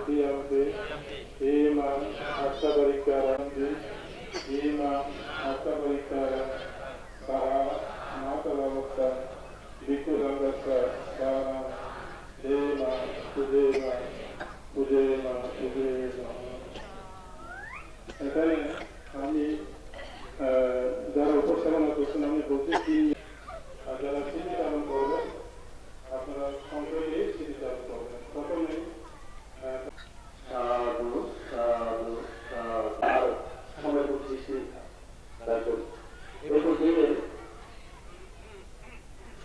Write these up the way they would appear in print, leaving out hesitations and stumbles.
Diamante, Imam Astabarikara, Imam Astabarikara, Saha Matalavata, Vikurangasa, Saha, Dema, Udema, Udema, Udema. এখানে আমি যারা উপস্থাপনা করছেন আমি বলতে কি যারা স্মৃতি চালন করবেন আপনারা সংক্ষেপে স্মৃতি চালন করবেন প্রথমে সাধু সাধু সাধু সময় বুঝছি তারপর এরপর দিয়ে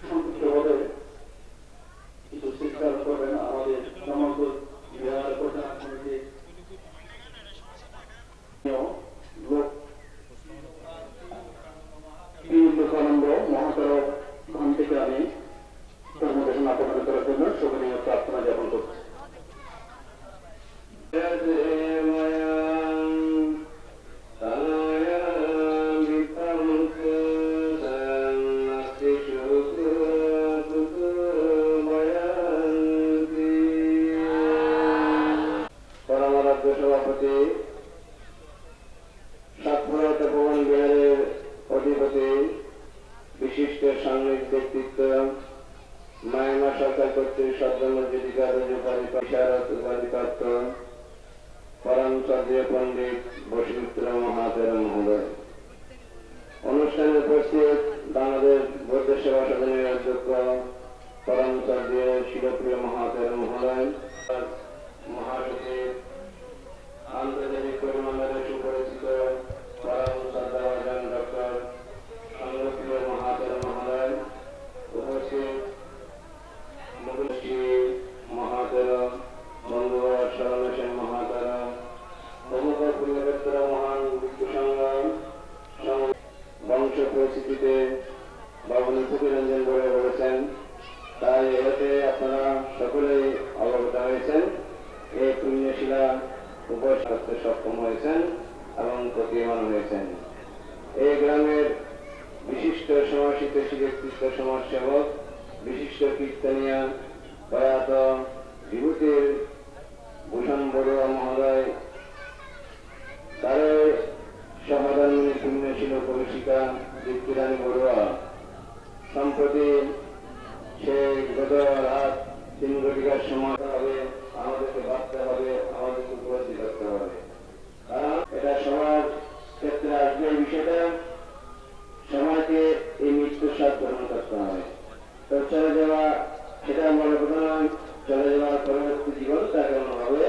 সংক্ষিপ্ত হবে কিছু স্মৃতি চালন করবেন আমাদের সমস্ত বিহার প্রধান কমিটি মহাতর ধাম থেকে আমি কর্মদেশনা প্রদান করার জন্য শোভনীয় প্রার্থনা জ্ঞাপন করছি। রাজ্য সভাপতি অধিপতি বিশিষ্ট সাংবাদিক ব্যক্তিত্ব মায়ানমার সরকার কর্তৃক উপাধিপ্রাপ্ত পরমাচার্য পণ্ডিত বশিষ্ঠ মহাতের মহোদয়, অনুষ্ঠানে উপস্থিত বাংলাদেশ বৌদ্ধ সেবা সদনের অধ্যক্ষ পরমাচার্য শিবপ্রিয় মহাতের মহোদয়, মহাসচিব আন্তর্জাতিক পরিমণ্ডলের সুপরিচিত বংশ পরিস্থিতিতে বাবুল ফকিরঞ্জন বলে বলেছেন, তাই এতে আপনারা সকলেই অবগত হয়েছেন। এই পুণ্যশিলা উপর করতে সক্ষম হয়েছেন এবং প্রতিমান হয়েছেন। এই গ্রামের বিশিষ্ট সমাজহিতৈষী ব্যক্তিত্ব, সমাজসেবক, বিশিষ্ট কীর্তনিয়া প্রয়াত বিভূতির ভূষণ বড়ুয়া মহোদয়, তার সমাধানী পুণ্যশীল উপদেশিকা দীপ্তিরানী বড়ুয়া, সম্প্রতি সে গত রাত 3 ঘটিকার সময় হবে, আমাদেরকে বাঁচতে হবে, আমাদেরকে উপলব্ধি করতে হবে, কারণ এটা সমাজ ক্ষেত্রে আসবে। এই বিষয়টা সমাজকে এই মৃত্যুর স্বাদ গ্রহণ করতে হবে। তো চলে যাওয়া সেটা বড় কথা নয়, চলে যাওয়ার পরবর্তী জীবনটা কেমন হবে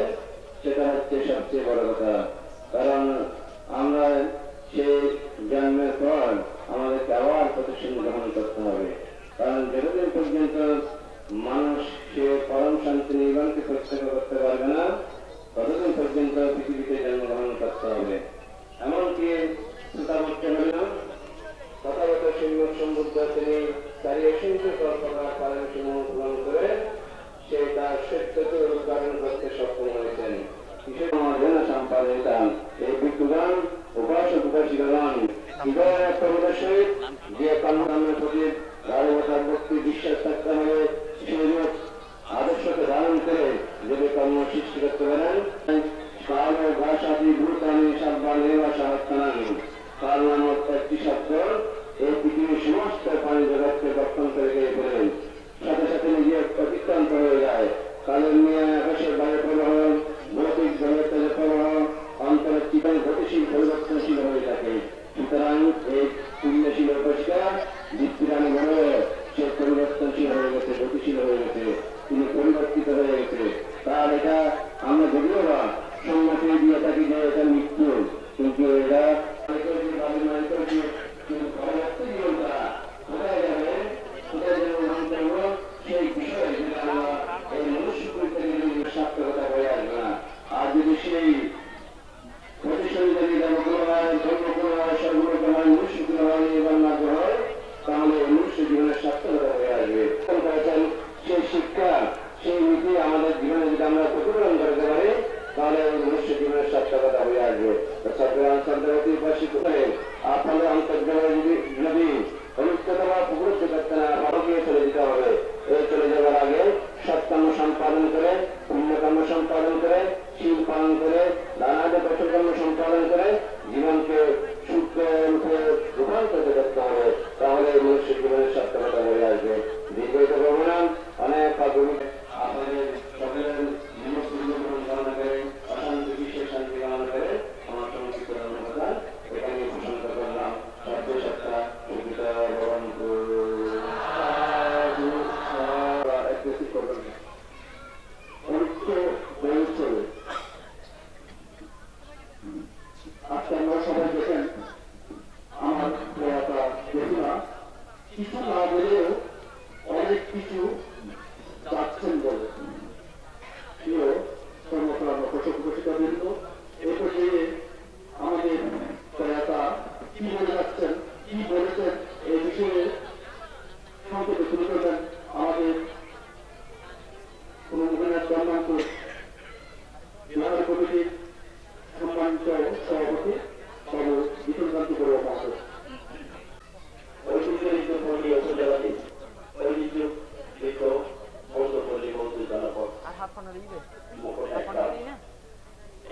সেটা হচ্ছে সবচেয়ে বড় কথা। কারণ আমরা সেই জন্মের পর আমাদেরকে আবার প্রতিষ্ঠান গ্রহণ করতে হবে। কারণ যতদিন পর্যন্ত মানুষ সে পরম শান্তি নির্বাণকে প্রত্যক্ষ করতে পারবে না, ততদিন পর্যন্ত পৃথিবীতে জন্মগ্রহণ করতে হবে। এমনকি শ্রোতাবর্তে হল তথাগত শ্রীমৎ সম্বুদ্ধ তিনি তার অসংখ্য কল্পনা পালন পূরণ করে সে তার সত্যকে উদ্ঘাটন করতে সক্ষম হয়েছেন। সম্পাদিতাম এই বিদ্যুগান উপাসক উপাসিকাগণ হৃদয়ের প্রবোধের সহিত যে কর্মকাণ্ডের প্রতি গাঢ়তার ভক্তি বিশ্বাস থাকতে হবে, সেই আদর্শকে ধারণ করে যদি কর্ম সৃষ্টি করতে পারেন। কাল ও ভাষাদি ভূতানি সাব্বা নেওয়া সাহায্যানি কাল নামক একটি শব্দ এই পৃথিবীর সমস্ত প্রাণী জগৎকে গঠন করে গিয়ে ফেলেন, সাথে সাথে নিজে অতিক্রান্ত হয়ে যায়। কালের নিয়ে আকাশের বায়ু প্রবাহ, ভৌতিক জগতের প্রবাহ, অন্তরের জীবন গতিশীল পরিবর্তনশীল হয়ে থাকে। সুতরাং এই পুণ্যশীল উপস্কা দীপ্তিরানী বলে সে পরিবর্তনশীল হয়ে গেছে, গতিশীল হয়ে গেছে, তিনি পরিবর্তিত হয়ে গেছে। তার এটা আমরা যদিও বা সম্মতি দিয়ে থাকি যে এটা মৃত্যু, কিন্তু এরা কিন্তু পরবর্তী জীবনটা কোথায় যাবে, কোথায় যেন সেই বিষয়ে যেটা আমরা এই মনুষ্যকে সার্থকতা হয়ে আসবে না। আর যদি সেই প্রতিষ্ঠান যদি ধর্মগুলো হয়, সর্বগুলো হয়, মনুষ্যগুলো হয়, নির্মাণ না হয়, তাহলে মনুষ্য জীবনের সার্থকতা হয়ে আসবে। সেই শিক্ষা, সেই নীতি আমাদের জীবনে যদি আমরা প্রতিফলন করতে পারি, তাহলে মনুষ্য জীবনের সার্থকতা হয়ে আসবে। আপনাদের অন্তর্জনে যদি পবিত্রতা উপলব্ধি করতে না ভারতীয় চলে যেতে হবে। এই চলে যাওয়ার আগে সৎকর্ম সম্পাদন করে, পুণ্যকর্ম সম্পাদন করে শীল পালন করে নানান কর্ম সম্পাদন করে জীবনকে সুখে রূপান্তরিত করতে হবে, তাহলে মনুষ্য জীবনের সার্থকতা বলে আসবে। দীর্ঘত ভ্রমণ অনেক আপনাদের সকলের কামনা করে অশান্তি বিশ্বের শান্তি কামনা করে আমার সংক্ষিপ্ত কথা এখানে প্রশংসা করলাম। সত্য সত্তা আজকে আমরা সবাই দেখেন আমার প্রয়াতা জেঠিমা কিছু না বলেও অনেক কিছু যাচ্ছেন বলে। প্রিয় কর্মকর্তা উপস্থিতা বৃন্দ, এ পর্যায়ে আমাদের প্রয়াতা কি বলে যাচ্ছেন, কি বলেছেন এই বিষয়ে সংক্ষেপে শুরু করবেন আমাদের কোন মহিলার সম্মানিত বিহার কমিটির সম্মানিত সভাপতি বাবু বিপুলকান্তি বড়ুয়া মহাশয়। ঐতিহ্যরিত পল্লী উপজেলাতে ঐতিহ্যরিত বৌদ্ধ পল্লী বৌদ্ধ জনপদ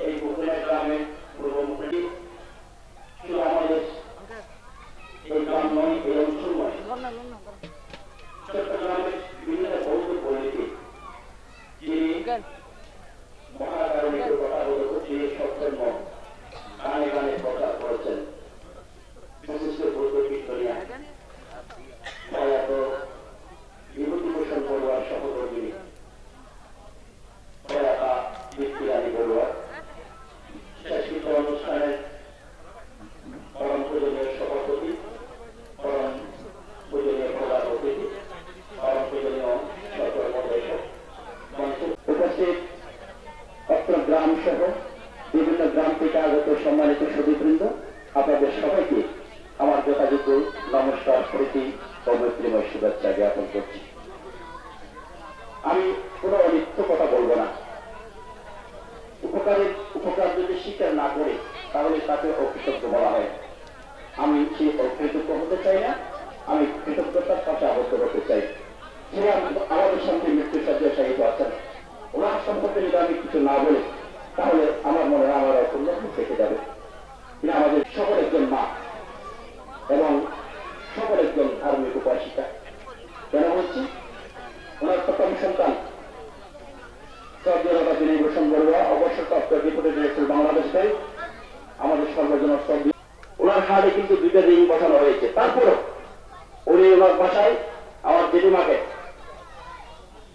এই মুকুলা গ্রামে পূর্বমুখী শুধু আমাদের এই গ্রাম নয়, এই অঞ্চল নয়, চট্টগ্রামের বিভিন্ন বৌদ্ধ পল্লীতে যিনি মহাকারণিক কথা বলে উঠিয়ে সৎকর্ম গানে গানে প্রচার করেছেন, বিশিষ্ট বৌদ্ধ কীর্তনিয়া প্রয়াত বিভূতিভূষণ বড়ুয়ার সহকর্মী প্রয়াতা বৃত্তিরানী বড়ুয়া, শেষকৃত অনুষ্ঠানের পরম পূজনীয় সভাপতি, পরম পূজনীয় প্রধান অতিথি, পরম পূজনীয় সকল মহোদয়, উপস্থিত অত্র গ্রাম সহ বিভিন্ন গ্রাম থেকে আগত সম্মানিত সুধীবৃন্দ, আপনাদের সবাইকে আমার যথাযোগ্য নমস্কার, প্রীতি ও মৈত্রীময় শুভেচ্ছা জ্ঞাপন করছি। আমি কোন অনিত্য কথা বলবো না। উপকার যদি স্বীকার না করে তাহলে তাকে অকৃতজ্ঞ বলা হয়। আমি সেই অকৃতজ্ঞ হতে চাই না, আমি কৃতজ্ঞতার পাশে আবদ্ধ করতে চাই। যিনি আমাদের সঙ্গে মৃত্যু সজ্জায় শায়িত আছেন, ওনার সম্পর্কে যদি আমি কিছু না বলি তাহলে আমার মনে হয় আমার অপূর্ণ থেকে যাবে। তিনি আমাদের সকল একজন মা এবং সকল একজন ধার্মিক উপাসিকা। কেন বলছি? ওনার প্রথম সন্তান সর্বজনতা বিভূষণ বড়ুয়া অবসরপ্রাপ্ত ডেপুটি ডিরেক্টর বাংলাদেশ ব্যাংক, আমাদের সর্বজন ওনার হাড়ে কিন্তু দুইটা রিং বসানো হয়েছে। তারপরও উনি ওনার বাসায় আমার জেঠিমাকে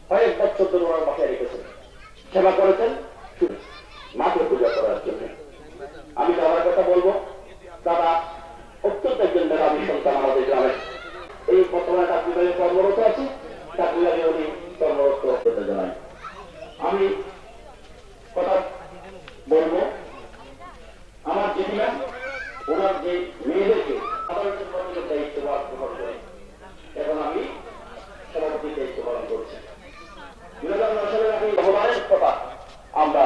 কয়েক বছর ধরে ওনার বাসায় রেখেছেন, সেবা করেছেন মাকে পূজা করার জন্য। আমি দাদার কথা বলবো, দাদা অত্যন্ত একজন মেধাবী সন্তান আমাদের গ্রামে। এই বর্তমানে তার বিভাগে কর্মরত আছে, তার বিভাগে উনি কর্মরত হতে জানাই। আমি কথা বলবো, আমার জেঠিমা ওনার যে মেয়েদেরকে সাধারণ দায়িত্ব গ্রহণ করে এখন আমি সভাপতির দায়িত্ব পালন করছি। 2009 সালের আগে ভগবানের কথা আমরা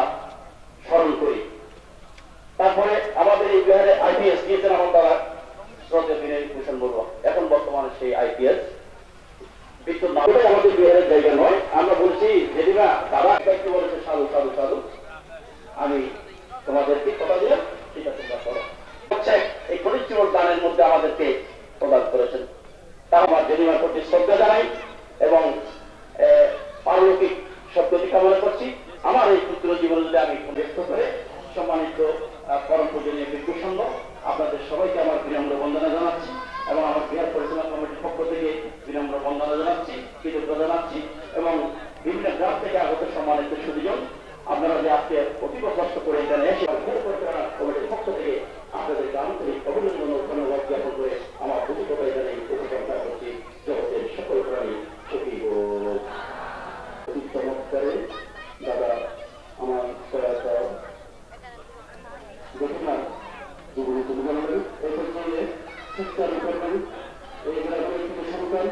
স্মরণ করি। তারপরে আমাদের এই বিহারে আইপিএস দিয়েছেন আমার দ্বারা শ্রদ্ধেয় বিভূতিভূষণ বড়ুয়া, এখন বর্তমানে সেই আইপিএস বিদ্যুৎ না আমাদের বিহারের জায়গা নয়। আমরা বলছি যেদিনা দাদা দায়িত্ব বলেছে সাধু সাধু সাধু, আমি তোমাদেরকে কথা দিলাম, ঠিক আছে তোমরা করো। এই পরিচয় দানের মধ্যে আমাদেরকে প্রদান করেছেন, তা আমার জেনিমার প্রতি শ্রদ্ধা জানাই এবং পারলৌকিক সত্যটি কামনা করছি। আমার এই পুত্র জীবন যদি আমি ব্যক্ত করে সম্মানিত পরম পূজনীয় ভিক্ষু সংঘ, আপনাদের সবাইকে আমার বিনম্র বন্দনা জানাচ্ছি এবং আমার বিহার পরিচালনা কমিটির পক্ষ থেকে বিনম্র বন্দনা জানাচ্ছি, কৃতজ্ঞতা জানাচ্ছি এবং বিভিন্ন গ্রাম থেকে আগত সম্মানিত সুদীজন, আপনারা যে আজকে অতীব কষ্ট করে এখানে এসে পরিচালনা কমিটির পক্ষ থেকে আপনাদেরকে আন্তরিক অভিনন্দন ও ধন্যবাদ জ্ঞাপন করে আমার প্রতিকতা এখানে উপসংখ্যা করছি। জগতের সকল প্রাণী সুখী ও চমৎকারে দাদা আমার প্রয়াতা ঘটনা যেগুলি তুমি জানাবেন এই পর্যায়ে শিক্ষার করবেন এই গ্রামের থেকে সরকার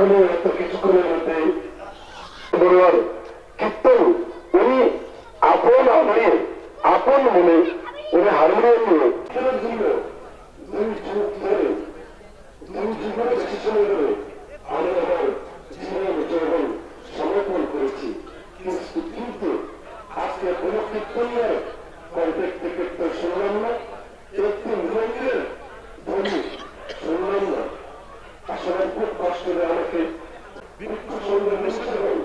এখনই হয়তো কিছুক্ষণের মধ্যে বড়ুয়ার কীর্তন উনি আপন আমলে আপন মনে উনি হারমোনিয়াম নিয়ে দুই যুগ ধরে দুই যুগের বেশি সময় ধরে আমি আমার জীবন যৌবন সমর্পণ করেছি, কিন্তু আজকে কোন কীর্তনের কন্টেক্টে কীর্তন শুনলাম না, একটি মন্দিরের ধ্বনি শুনলাম না। আসলে খুব কষ্ট করে আমাকে বিক্ষু সুন্দর নিশ্চিত হই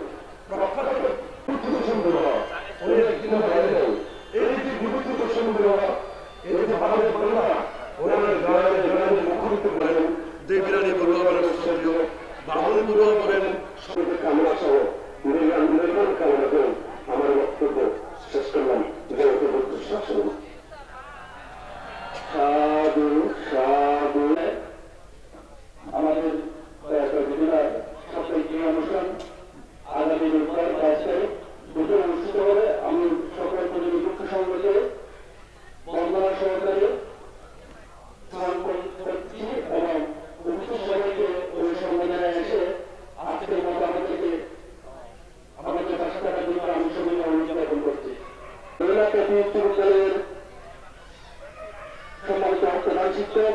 সুন্দর হওয়া অনেক দিন বাইরে নেই। এই যে বিভূতিত সুন্দর হওয়া, এই যে বাহাদের বন্ধা ওনার গায়ে গায়ে মুখরিত করেন দেবীরানী বড়ুয়া বলেন, সৌর্য বাবুল বড়ুয়া বলেন, কামনা সহ নির্মাণ কামনা করেন। আমার বক্তব্য শেষ করলাম। শাসন সাধু সাধু আমাদের সপ্তাহে অনুষ্ঠান আগামী রোববার 5 তারিখ দুটো অনুষ্ঠিত হবে। আমি সকল প্রতিনিধি সংগঠনে বন্দনা সহকারে করছি এবং উপস্থিত সবাইকে ওই সম্মেলনে এসে আজকের মতো আমাদের পাশে থাকার জন্য আমি সবাই অনুযাপন করছি। বিশ্ববিদ্যালয়ের সম্মানিত প্রধান শিক্ষক,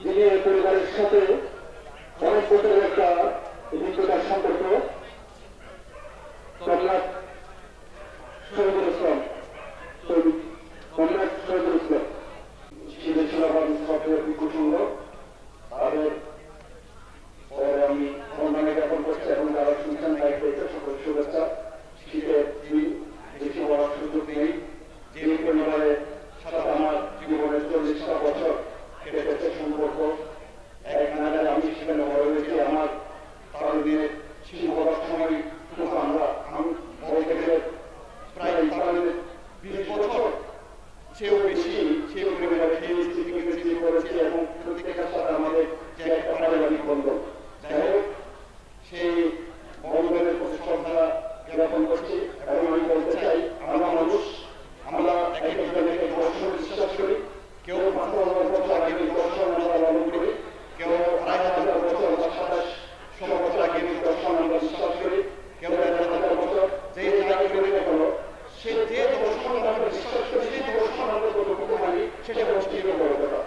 যিনি পরিবারের সাথে অনেক বছরের একটা অভিজ্ঞতার সম্পর্ক, সম্রাট শহীদুল ইসলাম শীতের সভাপতি সক্রিয় বিক্ষুসংঘ, তাদের আমি সম্মানে জ্ঞাপন করছি এবং যারা শুনছেন দায়িত্ব সকল শুভেচ্ছা। শীতের দিন বেশি বলার সুযোগ নেই। যে পরিবারের সাথে আমার জীবনের 40টা বছর কেটেছে সম্পর্ক এক নাগারে আমি সেখানে বড় হয়েছি। আমার তারুণের শিশু হওয়ার সময় আমরা বলতে গেলে প্রায় 20 বছর সেও বেশি সেই পরিবারে খেয়েছি করেছি এবং প্রত্যেকের সাথে আমাদের যে একটা পারিবারিক বন্ধন, যাই হোক সেই বন্ধনের প্রতি শ্রদ্ধা জ্ঞাপন করছি। এবং আমি বলতে চাই, আমরা মানুষ, আমরা এক একজনকে দর্শনে বিশ্বাস করি। কেউ 5,000 বছর আগে দর্শন আমরা পালন করি, কেউ 2,500 বছর বা 2700 বছর আগে দর্শন আমরা বিশ্বাস করি, কেউ 1,000 বছর যে যাই করি না কেন, সে যে দর্শন আমরা বিশ্বাস করি সেই দর্শন আমরা কতটুকু মানি সেটা বস্তির বড় কথা।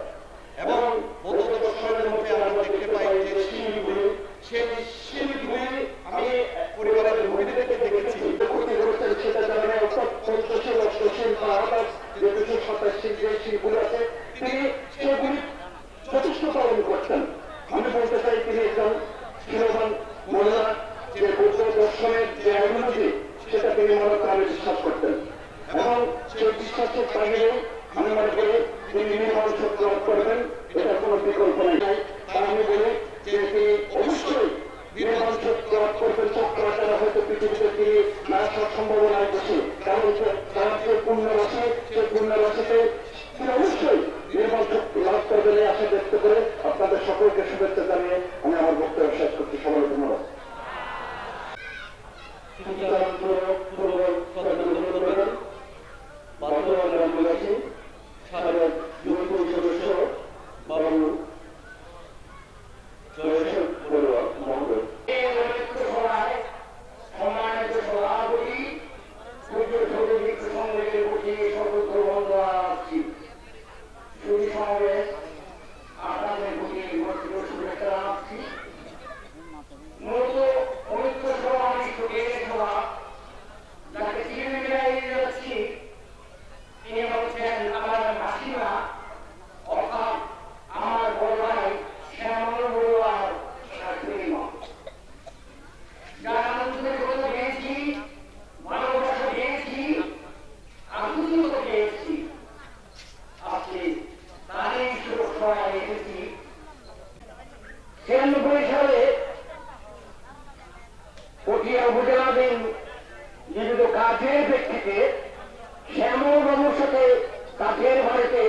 এবং বৌদ্ধ দর্শনের মধ্যে আমরা দেখতে পাই যে শিলগুলি, সেই শিলগুলি আমি পরিবারের মহিলাদেরকে দেখেছি সেটা জানানো অর্থাৎ পঞ্চশীল অষ্টশীল বা আকাশ যে 227 যে শিলগুলি আছে তিনি সেগুলি যথেষ্ট পালন করতেন। আমি বলতে চাই তিনি একজন শিরোমান মহিলা, যে বৌদ্ধ দর্শনের যে আইডিওলজি সেটা তিনি মনে প্রাণে বিশ্বাস করতেন এবং সেই বিশ্বাসের বাহিরে আমি মনে করি তিনি নির্মাণ শক্তি লাভ করবেন, এটা কোনো বিকল্প নেই। তাই আমি বলি যে তিনি অবশ্যই নির্মাণ শক্তি লাভ করবেন। চক্র তারা হয়তো পৃথিবীতে তিনি না সব সম্ভাবনায় বেশি, কারণ তার যে পুণ্যরাশি সেই পুণ্যরাশিতে তিনি অবশ্যই নির্মাণ শক্তি লাভ করবেন এই আশা ব্যক্ত করে আপনাদের সকলকে শুভেচ্ছা জানিয়ে আমি আমার বক্তব্য শেষ করছি। সবাই ধন্যবাদ। সদস্য বাবু বড়ুয়া মহোদয়, সম্মানিত সভাপতি সংঘের প্রতি সর্বত্র বন্দনা জানাচ্ছি। সুধী সমাবেশ আপনাদের প্রতি শুভেচ্ছা জানাচ্ছি। মূলত পবিত্র সভা সভা যাকে চিনে মিলাই যাচ্ছি তিনি হচ্ছেন আমার মাসিমা, অর্থাৎ আমার বড় ভাই শ্যামল বড়ুয়ার শাশুড়ি মা, যার আনন্দের কথা পেয়েছি, ভালোবাসা পেয়েছি, আত্মীয়তা পেয়েছি। আজকে তারই সুরক্ষায় এসেছি। 96 সালে পটিয়া উপজেলাধীন জীবিত কাঠের ব্যক্তিতে শ্যামল বাবুর সাথে কাঠের বাড়িতে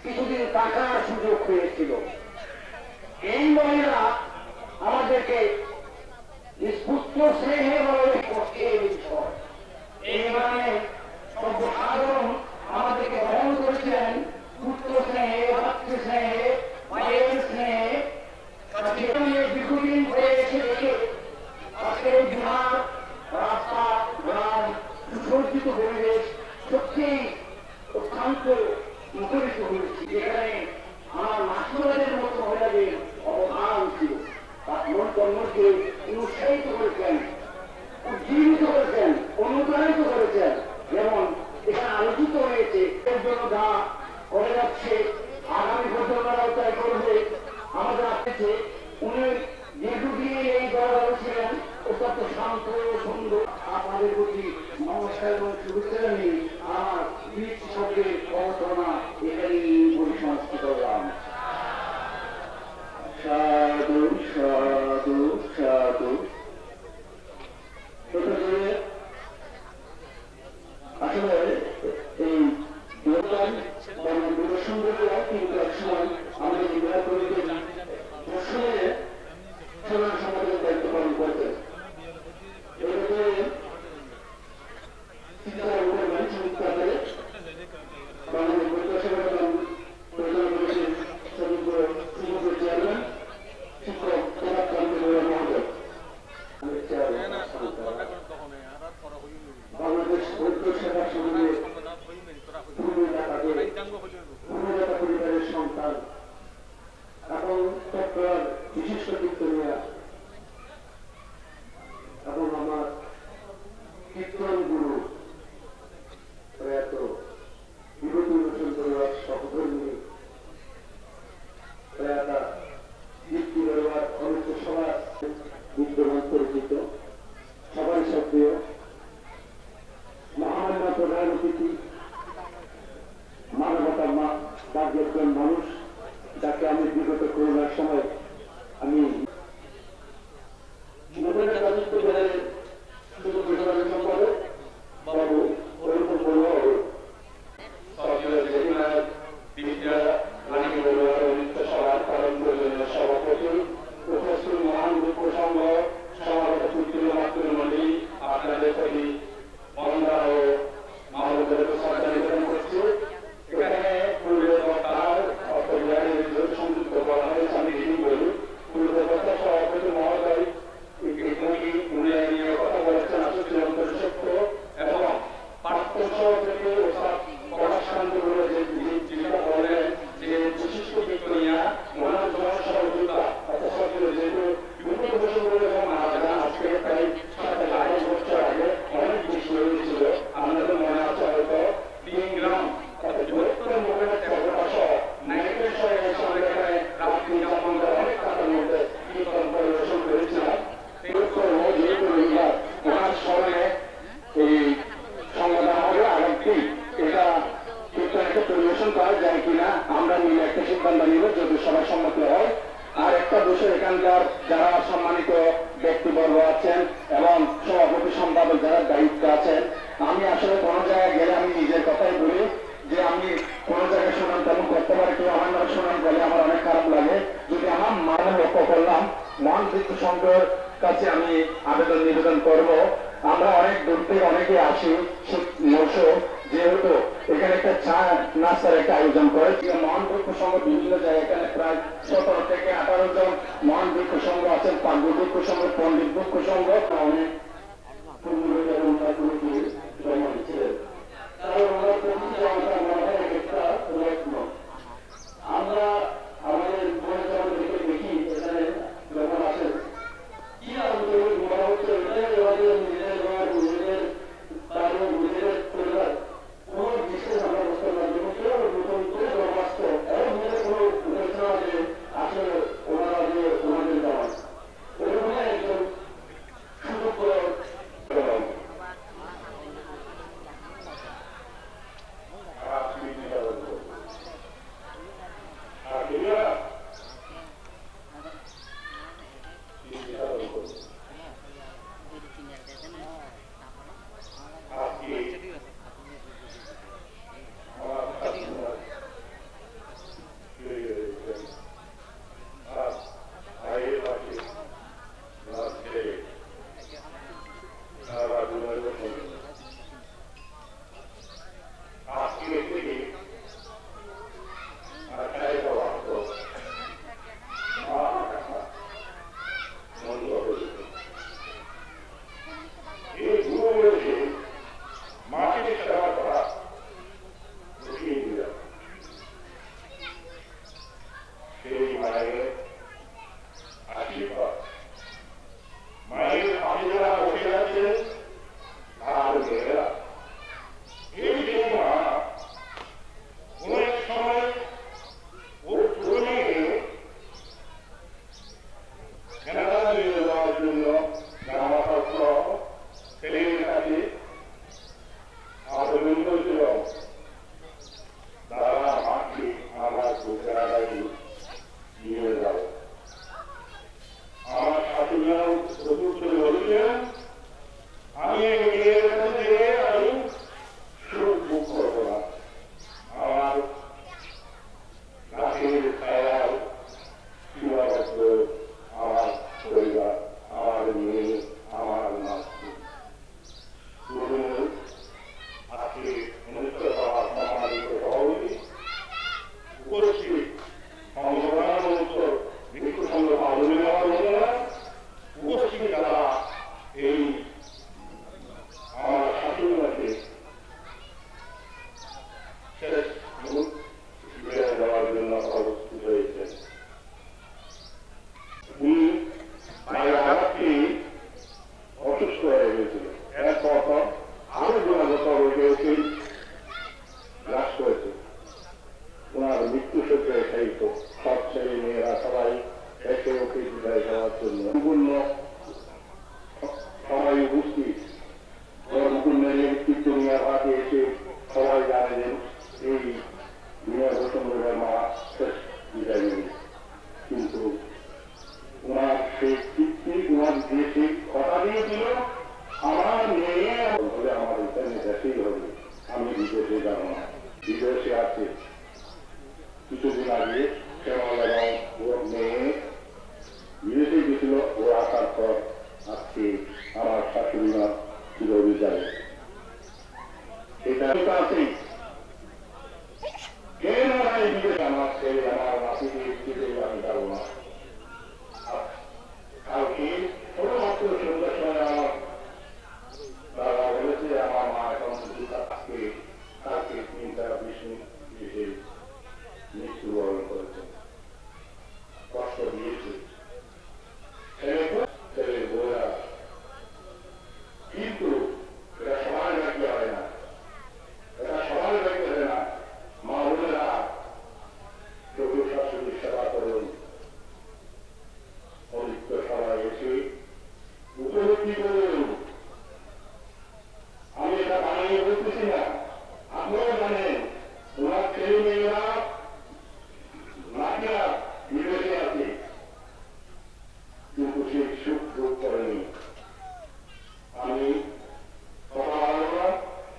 কিছুদিন থাকার সুযোগ হয়েছিল। এই মহিলা আমাদেরকে পুত্র স্নেহে বলে কষ্টের বিষয়, এই মানে সর্বসাধারণ আমাদেরকে গ্রহণ করেছিলেন পুত্র স্নেহে, ভাতৃ স্নেহে, মায়ের স্নেহে। দীর্ঘদিন হয়ে এসে কর্মকে উৎসাহিত করেছেন, উজ্জীবিত করেছেন, অনুপ্রাণিত করেছেন। যেমন এখানে আলোচিত হয়েছে এর জন্য যা করে যাচ্ছে, আগামী প্রজন্মরাও তাই করবে। আমাদের আছে উনি দীর্ঘদিন এই দল ছিলেন, অত্যন্ত শান্ত সুন্দর। আপনাদের প্রতি নমস্কার এবং শুভেচ্ছা জানিয়ে আমার নিজ শব্দের অবতারণা এখানেই পরিসমাপ্তি করলাম। সাধু সাধু সাধু। আসলে এই সুন্দর কিন্তু এক সময় আমাদের বিবাহ কমিটির দর্শনে সাধারণ সমাজের দায়িত্ব পালন করতেন। বাংলাদেশ বৌদ্ধ সেবা সমাজের পরিবারের সন্তান এবং তৎপর বিশিষ্ট বিক্রিয়া এবং আমার কীর্তন গুরু প্রয়াত বিভূতিভূষণ বড়ুয়ার সহধর্মী প্রয়াতা দীপ্তি বড়ুয়ার অনেক সভা বিদ্যমান পরিচিত সবাই সক্রিয় মহামান্য প্রধান অতিথি মানবতার একজন মানুষ যাকে আমি বিগত করোনার সময় আমি সম্পাদক বাবু ওরকম বড়ুয়া সভাপতি উপস্থিত মহান দুঃখ সংঘ সভাপতি মাতৃমন্ডলী আপনাদের প্রতি বন্দনা ও মানবতার শ্রদ্ধা নিবেদন করছি। এখানে পূর্বের বক্তার সংযুক্ত করা হয়েছে, আমি যিনি বলি পূর্বের বক্তা সভাপতি মহোদয় নিয়ে কথা বলেছেন আসলে চিরন্তন সত্য এবং পাঠ্য থেকে পড়াশান্ত করে যেটা বলেন যে বিশিষ্ট বিক্রিয়া মনোজ সহযোগিতা অর্থাৎ যেহেতু বিভিন্ন বছর ধরে মারা যান, আজকে প্রায় 27 বছর আগে অনেক বেশি হয়েছিল। আমাদের মনে আছে হয়তো 3 গ্রাম রাত্রি যাপন করে অনেক টাকার মধ্যে কীর্তন পরিবেশন করেছিলাম। ওনার স্মরণে এই সংবাদ হবে আগামী এটা কীর্তনকে পরিবেশন করা যায় কিনা আমরা মিলে একটা সিদ্ধান্ত নিব যদি সবাই সম্মত হয়। আর একটা বিষয়, এখানকার যারা সম্মানিত ব্যক্তিবর্গ আছেন এবং সভাপতি সম্পাদক যারা দায়িত্ব আছেন, আমি আসলে কোনো জায়গায় গেলে আমি নিজের কথাই বলি যে আমি কোনো জায়গায় সুনাম তেমন করতে পারি, কেউ আমার নামে সুনাম বলে আমার অনেক খারাপ লাগে। যদি আমার মানে লক্ষ্য করলাম মহান বৃত্ত সংঘের কাছে আমি আবেদন নিবেদন করব, আমরা অনেক দূর থেকে অনেকে আসি যেহেতু এখানে একটা চা নাস্তার একটা আয়োজন করে মহান বৃক্ষ সংঘ বিভিন্ন জায়গায় এখানে প্রায় 17 থেকে 18 জন মহান বৃক্ষ সংঘ আছেন, পাণ্ডু বৃক্ষ সংঘ, পণ্ডিত বৃক্ষ সংঘ অনেক আমরা আমাদের দেখি এখানে যখন আসেন কি মনে হচ্ছে নিজেদের পরিবার কোন বিশেষ আমরা বুঝতে পারি কেউ নতুন করে জন্মাস্ত এবং নিজের কোনো উপার্জন আছে আসলে ওনারা যে ওনাদের দেওয়া একজন সুযোগ বিদায় হওয়ার জন্য সম্পূর্ণ সবাই উপস্থিত মুকুন্দের কীর্তনিয়া হাতে এসে সবাই জানেন এই বিনয় ঘোষণের মা শেষ বিদায় নেই, কিন্তু ওনার সেই কীর্তি ওনার যে সেই কথা দিয়েছিল আমার মেয়ে হলে আমার এখানে দেশেই হবে, আমি বিদেশে যাব না। বিদেশে আছে কিছুদিন আগে শ্যামল এবং ওর মেয়ে বিদেশে গেছিল, ও আসার পর আজকে আমার শাশুড়ি মা ছিল বিদায়। এটা আছে কেন এই বিদেশে আমার ছেলে আমার নাতিকে আমি যাবো না। কালকে শুধুমাত্র সন্ধ্যার সময় আমার দাদা বলেছে আমার মা এখন আজকে কালকে 3:20 মৃত্যুবরণ করেছে, কষ্ট দিয়েছে ছেলের বউরা, কিন্তু এটা সবার ব্যাপারে হয় না, এটা সবার ব্যাপারে হয় না। মা বোনেরা চতুর শাশুড়ির সেবা করুন, পবিত্র সবাই এসে উপলব্ধি করুন। আমি এটা বানিয়ে বলতেছি না, আপনারাও জানেন ওনার ছেলে মেয়েরা নাকিরা বিদেশে আছে, কিন্তু সে সুখ ভোগ করেনি। আমি কথা বলব না,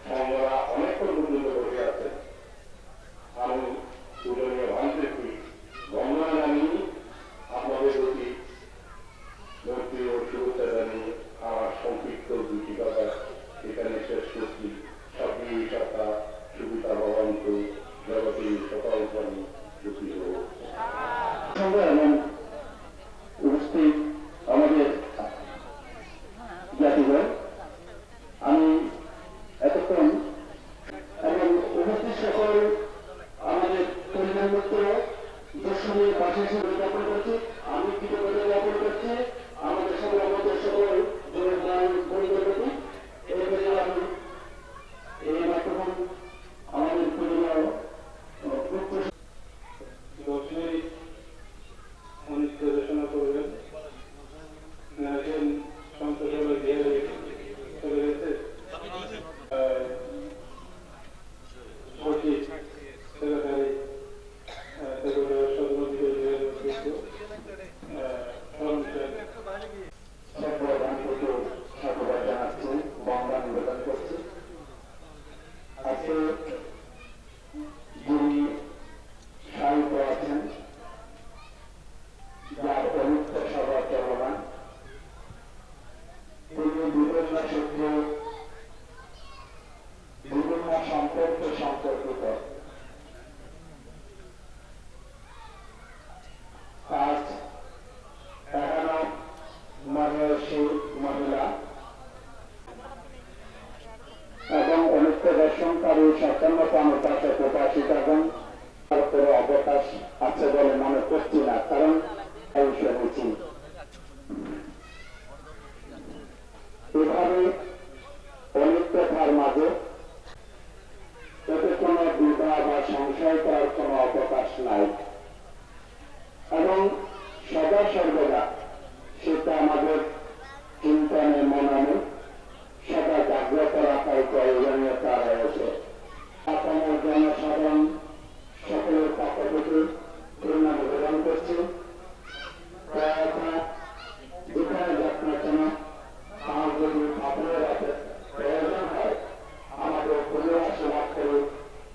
সঙ্গরা অনেকক্ষণ পর্যন্ত বসে আছেন। আমি দুজনে ভাঙতেছি বন্ধনা জানিয়ে আপনাদের প্রতি ভক্তি ও শুভেচ্ছা জানিয়ে আমার সংক্ষিপ্ত দুটি কথা এখানে শেষ করছি। সবই সত্তা সুবিধা ভবন্ত জগতের সকল প্রাণী সুখী হোক। এবং উপস্থিত আমাদের জাতিগণ, আমি এতক্ষণ এবং উপস্থিত সকল আমাদের পরিবার মিত্র দর্শনের পাশে হিসেবে জ্ঞাপন করছি, আমি কৃতজ্ঞতা জ্ঞাপন করছি আমাদের সকল পরিবার প্রতি। এরপরে আমি এই মাধ্যম আমাদের পরিবার দর্শনী পরিবেশনা করবেন। সন্তোষের বিহারে চলে গেছে সচিব সেক্রেটারি সম্পর্কিত আজ 11 মহিলা এবং অনুষ্ঠ দর্শনকারী 57তম পাশে প্রকাশিত এবং তারপরে অবকাশ আছে বলে মনে করছি না, কারণ এই শুনেছি এভাবে অনিত্যতার মাঝে এতে কোনো বিবাহ বা সংশয় করার কোনো অবকাশ নাই এবং সদা সর্বদা সেটা আমাদের চিন্তনে মননে সদা জাগ্রত রাখার প্রয়োজনীয়তা রয়েছে। আপনার জনসাধারণ সকলের পক্ষ থেকে করুণা নিবেদন করছি, যেখানে যাক না কেন আমার যদি আপনাদের হাতে প্রয়োজন হয় আমাদের পরিবেশ লাভ করে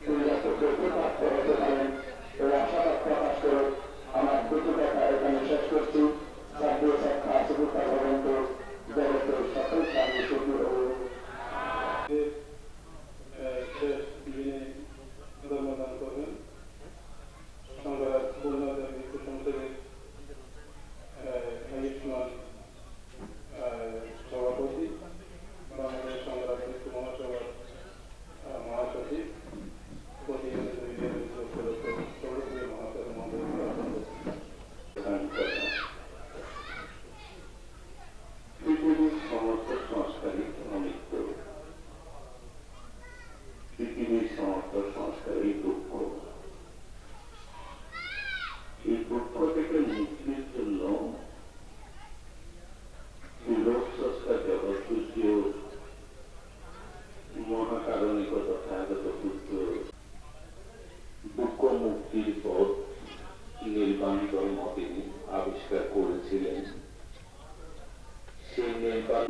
তিনি যাতে প্রাপ্ত হতে পারেন এই আশাবাদ প্রকাশ করে আমার দুটি কথা এখানে শেষ করছি। জাতীয় শিক্ষা সুবিধা পর্যন্ত জগতের সকল প্রাণী সুখী হবে। শেষ দিনে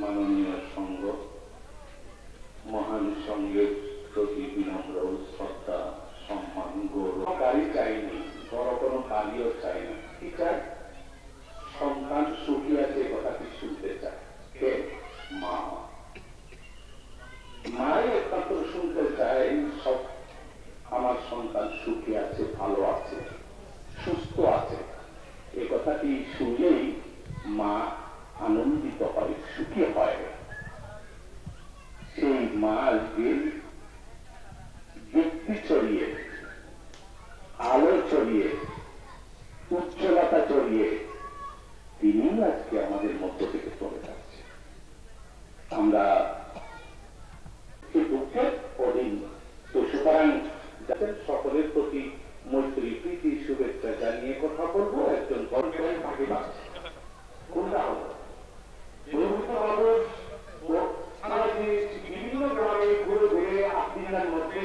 মাননীয় সংঘ মহান সংঘের প্রতি বিনম্র শ্রদ্ধা সম্মান গৌরব গাড়ি চাইনি, বড় কোনো গাড়িও চাই না। কি চাই? সন্তান সুখী আছে কথাটি শুনতে চায় কে? মা। মাই একমাত্র শুনতে চায় সব আমার সন্তান সুখী আছে, ভালো আছে, সুস্থ আছে। এ কথাটি শুনলেই মা আনন্দিত হয়, সুখী হয়। সেই মা আজকে যুক্তি চড়িয়ে, আলো চড়িয়ে, উজ্জ্বলতা চড়িয়ে তিনি আজকে আমাদের মধ্য থেকে চলে যাচ্ছে। আমরা দুঃখের অধীন। তো সুতরাং সকলের প্রতি মৈত্রী প্রীতি শুভেচ্ছা জানিয়ে কথা বলবো। একজন গল্পের ভাগে বাঁচছে কোনটা হলো বিভিন্ন গ্রামে ঘুরে ঘুরে আপনার মধ্যে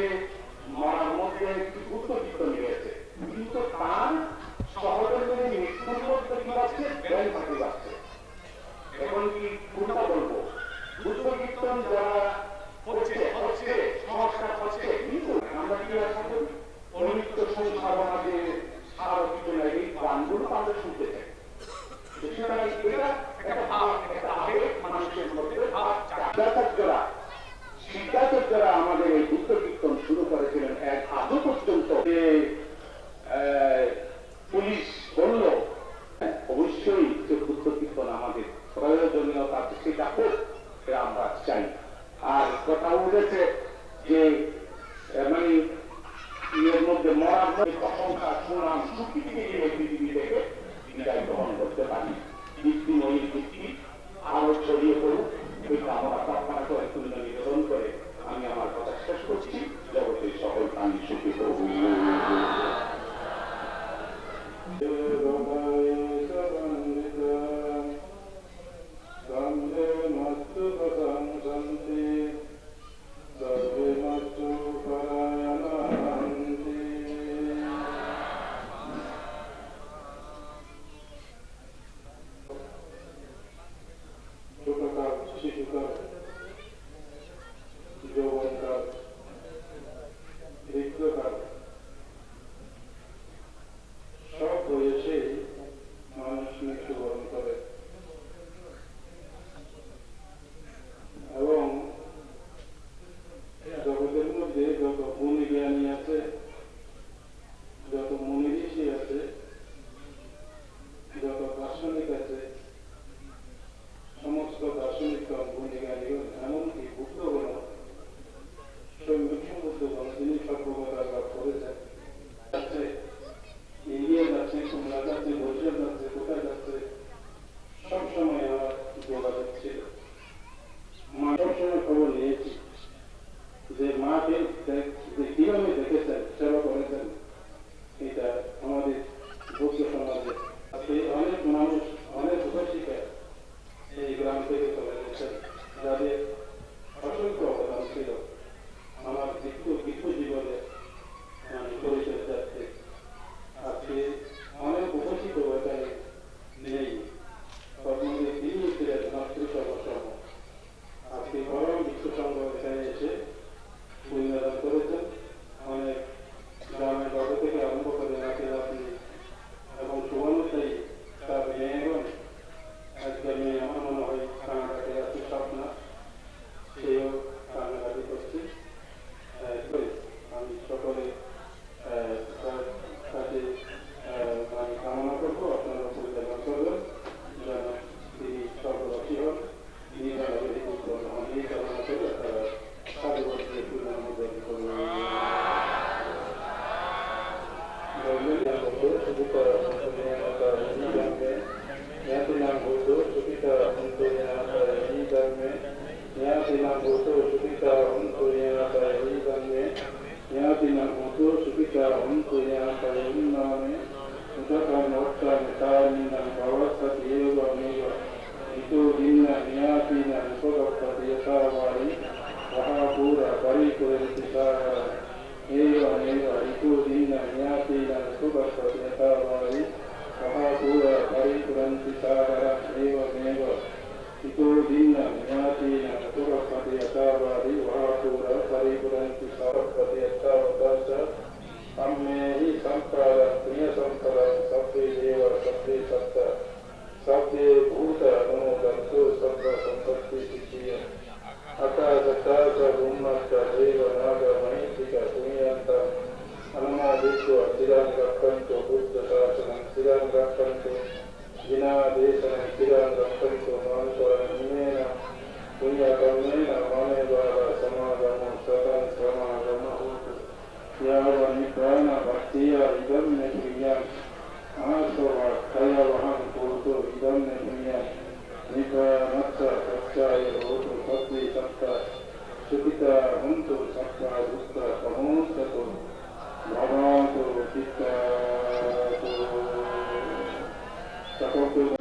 মার মধ্যে একটি গুরুত্ব নিয়েছে, কিন্তু তার শহরের মৃত্যুর মধ্যে কি পাচ্ছে? ব্যাংক ফাঁকি পাচ্ছে। এখন কি কোনটা বলবো? বুদ্ধ কীর্তন যারা হচ্ছে সংস্কার হচ্ছে, কিন্তু আমরা কি আশা করি অনিত্য সংসার আমাদের সারা কিছু লাগে এই গানগুলো আমরা শুনতে চাই। সুতরাং এটা একটা আবেগ মানুষের মধ্যে। সিদ্ধাচার্যরা আমাদের এই বুদ্ধ কীর্তন শুরু করেছিলেন এক আজও পর্যন্ত পুলিশ বলল অবশ্যই যে বুদ্ধ কীর্তন আমাদের প্রয়োজনীয়তা সেটা হোক, সেটা আমরা চাই। আর কথা উঠেছে যে মানে এর মধ্যে মরার মধ্যে প্রশংসা সুনাম সুখী থেকে গেলে পৃথিবী থেকে বিদায় গ্রহণ করতে পারি। বৃত্তিময়ী বৃত্তি আরো ছড়িয়ে পড়ুক, এই কামনা প্রার্থনা করে Ito din na ngati na naturapati atavadi vahatura paripuranti sarapati atavadasa ammehi sampara punya sampara sabbe deva sabbe satta sabbe bhuta anudantu sabba sampatti siddhiya akasakasa ummata deva naga mahitika punyanta anamadesu asiran rakkantu buddha sasanam siran rakkantu Jina desana kiran rakkantu mansaran nimena punya kamena mame baba samadama satan samadama hotu Yava niprana bhaktiya idam ne priyam asava kaya vaham hotu idam ne priyam nipranatta satyaya hotu satvi satta sukita huntu satta dukta pamustatu bhavatu chitta Sakautu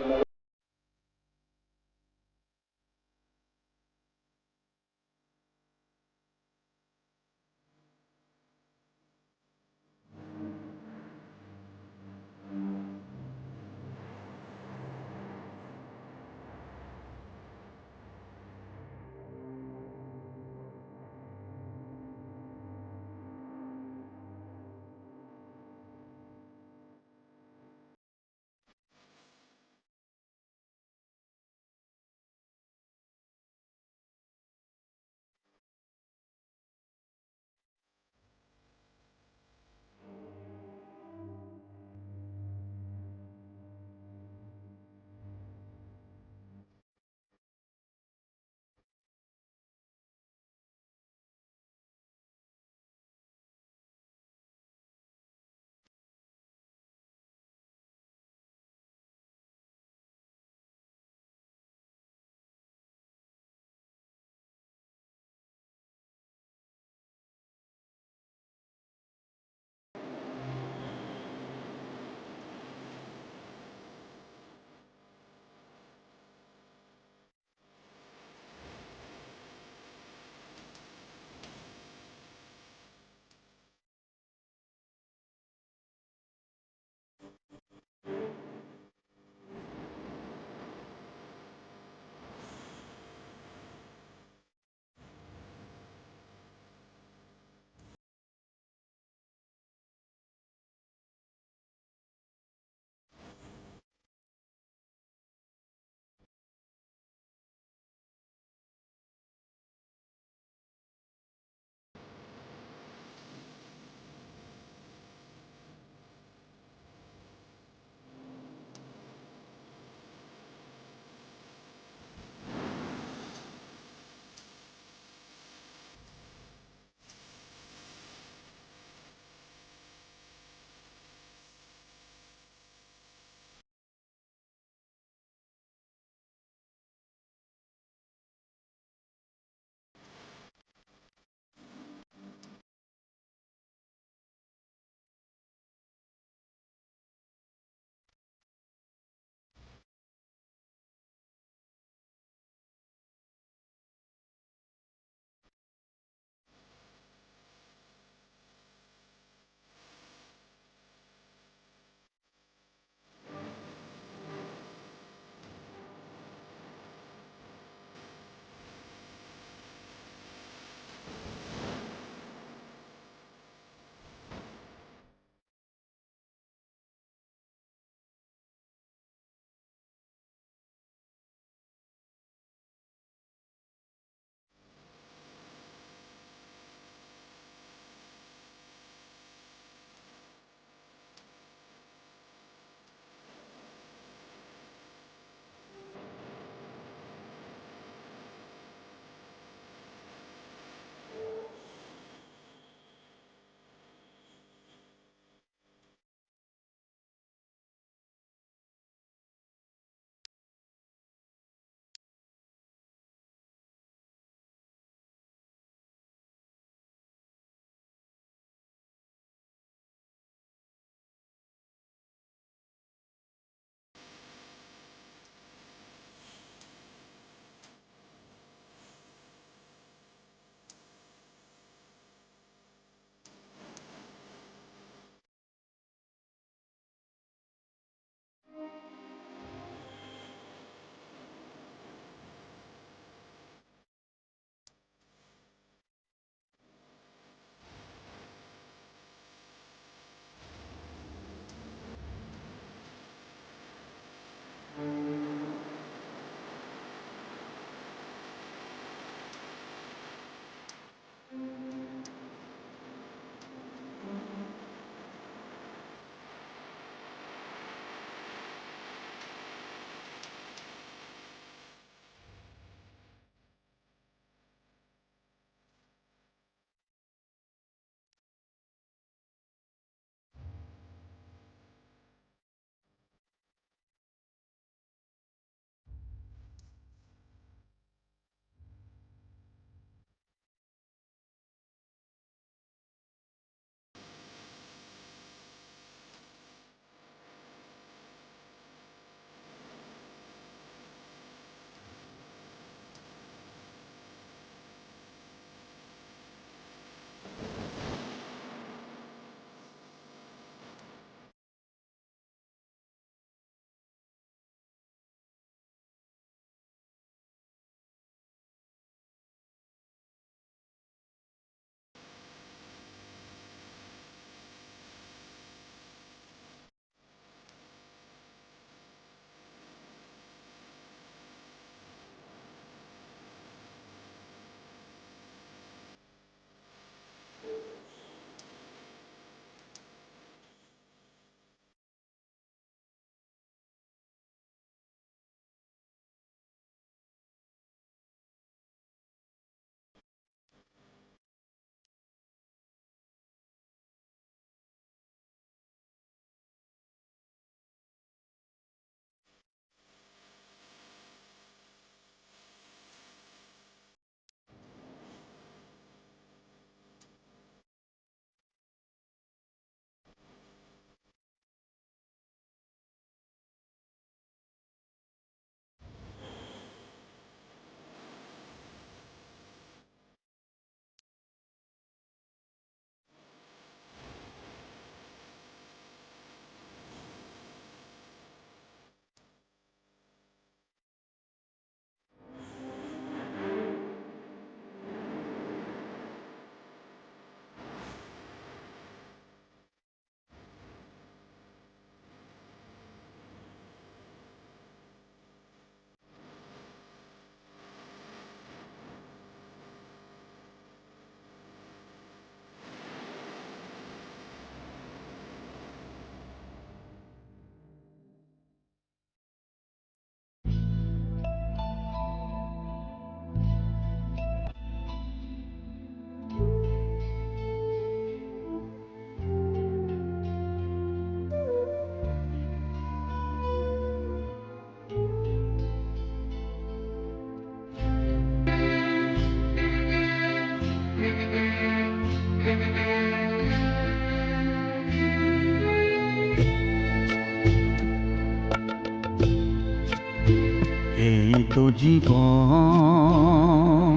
এই তো জীবন,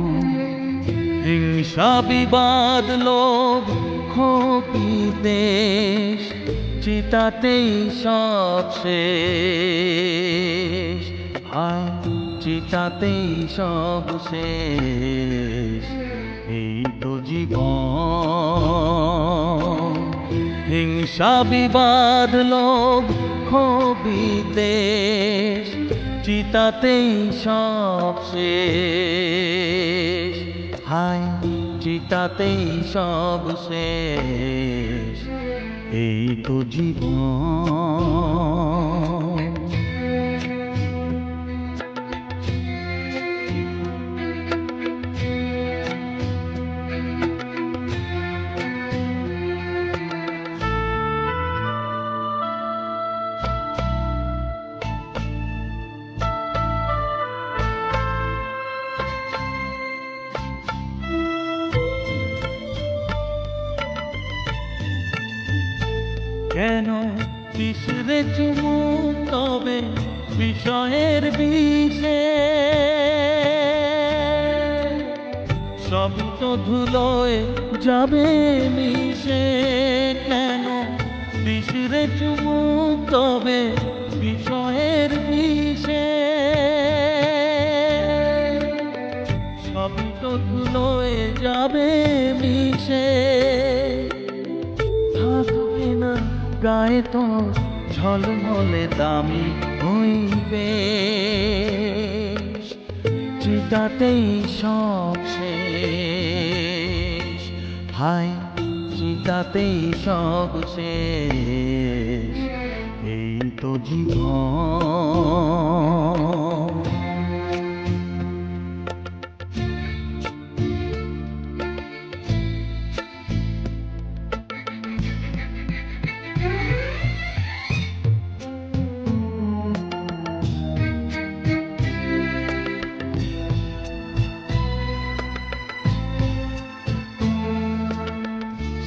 হিংসা বিবাদ লোভ ক্ষোভ বিদ্বেষ, চিতাতেই সব শেষ। হায় চিতাতেই সব শেষ। এই তো জীবন, হিংসা বিবাদ লোভ ক্ষোভ বিদ্বেষ, চিতাতেই সব শেষ। হায় চিতাতেই সব শেষ। এই তো জীবন। কেন বিসরে চুমুক তবে বিষয়ের বিষে, সবই তো ধুলোয় যাবে মিশে। কেন বিসরে চুমুক তবে বিষয়ের বিষে, সবই তো ধুলোয় যাবে মিশে। থাকবে না গায়ে তো ঝলমলে দামি হইবে, চিতাতেই সব শেষ। হায় চিতাতেই সব শেষ। এই তো জীবন।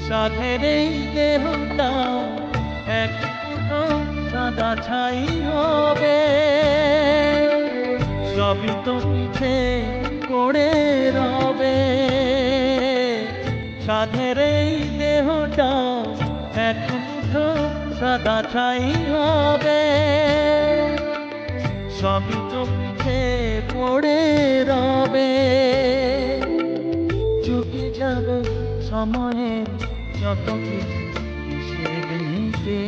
সাধের এই দেহটা এক মুঠো সাদা ছাই হবে, সবই তো পিঠে পড়ে রবে। সাধের এই দেহটা এক মুঠো সাদা ছাই হবে, সবই তো পিঠে পড়ে রবে। চুকে যাবে সময়ের যত কিছু হিসেব নিতে।